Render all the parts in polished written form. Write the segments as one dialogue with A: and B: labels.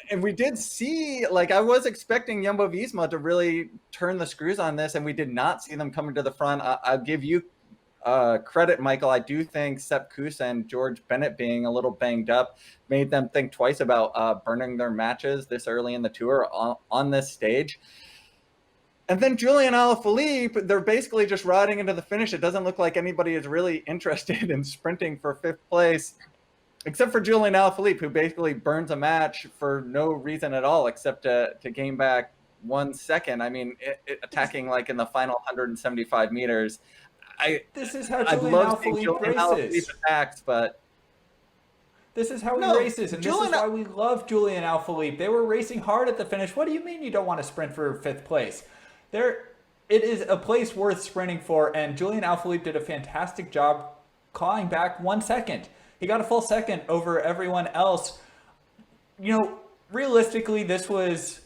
A: And we did see, like, I was expecting Jumbo-Visma to really turn the screws on this, and we did not see them coming to the front. I'll give you credit, Michael. I do think Sepp Kuss and George Bennett being a little banged up made them think twice about burning their matches this early in the tour on this stage. And then Julian Alaphilippe, they're basically just riding into the finish. It doesn't look like anybody is really interested in sprinting for fifth place, except for Julian Alaphilippe, who basically burns a match for no reason at all, except to gain back 1 second. I mean, attacking like in the final 175 meters.
B: This is how
A: I'd
B: Julian
A: love seeing
B: Alaphilippe
A: Julian Alaphilippe
B: races.
A: attacks, but
B: This is how he
A: no,
B: races, and this is
A: Julian.
B: why we love Julian Alaphilippe. They were racing hard at the finish. What do you mean you don't want to sprint for fifth place? It is a place worth sprinting for, and Julian Alaphilippe did a fantastic job clawing back 1 second. He got a full second over everyone else. You know, realistically, this was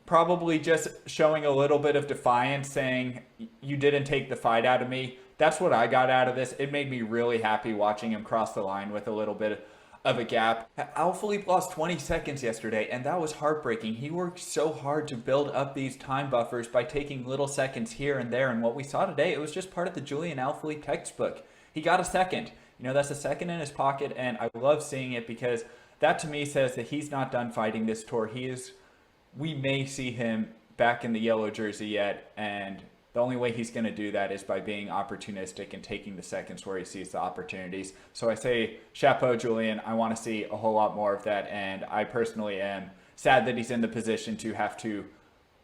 B: probably just showing a little bit of defiance, saying, you didn't take the fight out of me. That's what I got out of this. It made me really happy watching him cross the line with a little bit of a gap. Alaphilippe lost 20 seconds yesterday, and that was heartbreaking. He worked so hard to build up these time buffers by taking little seconds here and there, and what we saw today, it was just part of the Julian Alaphilippe textbook. He got a second. You know, that's a second in his pocket, and I love seeing it because that to me says that he's not done fighting this tour. We may see him back in the yellow jersey yet, and the only way he's going to do that is by being opportunistic and taking the seconds where he sees the opportunities. So I say, chapeau, Julian. I want to see a whole lot more of that, and I personally am sad that he's in the position to have to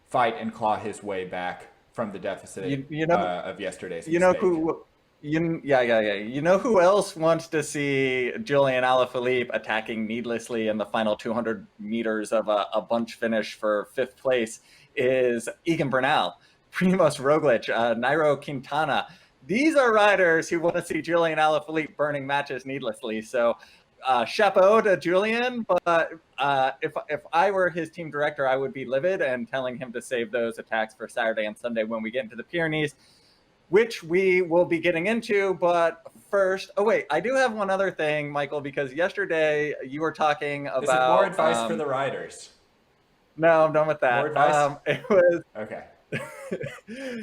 B: fight and claw his way back from the deficit of yesterday's
A: You know
B: mistake.
A: who? You know who else wants to see Julian Alaphilippe attacking needlessly in the final 200 meters of a bunch finish for fifth place is Egan Bernal, Primoz Roglic, Nairo Quintana. These are riders who want to see Julian Alaphilippe burning matches needlessly. So chapeau to Julian, but if I were his team director, I would be livid and telling him to save those attacks for Saturday and Sunday when we get into the Pyrenees, which we will be getting into. But first, oh wait, I do have one other thing, Michael, because yesterday you were talking about...
B: This is more advice for the riders.
A: No, I'm done with that.
B: More advice?
A: It was...
B: Okay.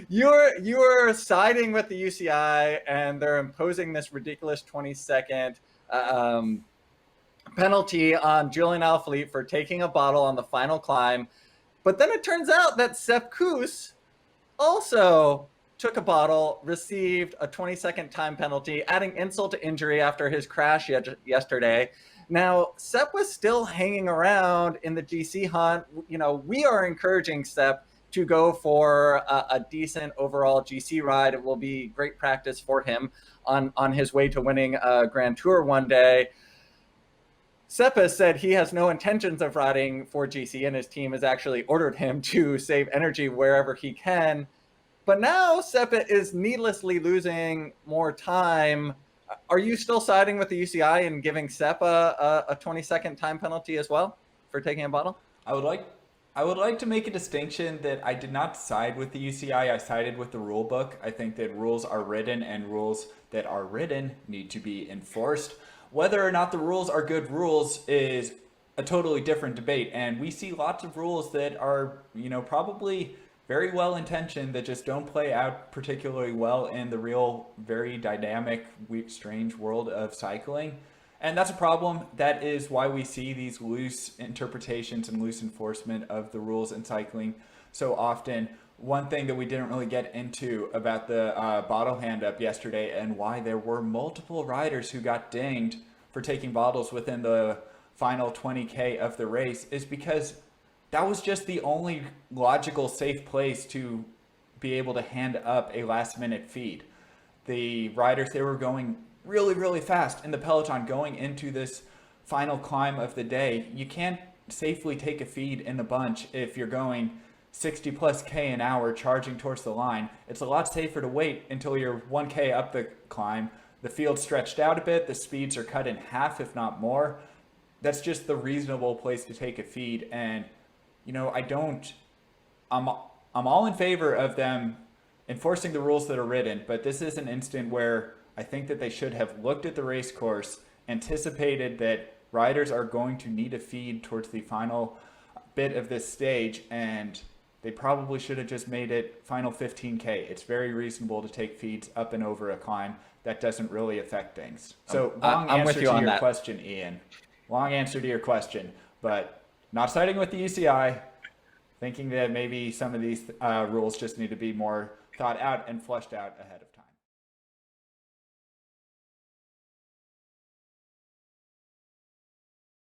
A: you were siding with the UCI, and they're imposing this ridiculous 20-second penalty on Julian Alaphilippe for taking a bottle on the final climb. But then it turns out that Sepp Kuss also took a bottle, received a 20-second time penalty, adding insult to injury after his crash yesterday. Now, Sepp was still hanging around in the GC hunt. You know, we are encouraging Sepp to go for a decent overall GC ride. It will be great practice for him on his way to winning a Grand Tour one day. Sepp has said he has no intentions of riding for GC, and his team has actually ordered him to save energy wherever he can. But now Sepp is needlessly losing more time. Are you still siding with the UCI and giving Sepp a 20-second time penalty as well for taking a bottle?
B: I would like to make a distinction that I did not side with the UCI. I sided with the rule book. I think that rules are written, and rules that are written need to be enforced. Whether or not the rules are good rules is a totally different debate. And we see lots of rules that are, you know, probably very well intentioned that just don't play out particularly well in the real, very dynamic, strange world of cycling. And that's a problem. That is why we see these loose interpretations and loose enforcement of the rules in cycling so often. One thing that we didn't really get into about the bottle hand up yesterday, and why there were multiple riders who got dinged for taking bottles within the final 20K of the race, is because that was just the only logical safe place to be able to hand up a last minute feed. The riders, they were going really, really fast in the peloton going into this final climb of the day. You can't safely take a feed in the bunch if you're going 60 plus K an hour charging towards the line. It's a lot safer to wait until you're 1K up the climb. The field's stretched out a bit. The speeds are cut in half, if not more. That's just the reasonable place to take a feed. And, you know, I'm all in favor of them enforcing the rules that are written, but this is an instant where I think that they should have looked at the race course, anticipated that riders are going to need a feed towards the final bit of this stage, and they probably should have just made it final 15K. It's very reasonable to take feeds up and over a climb. That doesn't really affect things. So long
A: I'm with
B: answer
A: you
B: to
A: on
B: your
A: that.
B: question, Ian. Long answer to your question, but not siding with the UCI, thinking that maybe some of these rules just need to be more thought out and fleshed out ahead of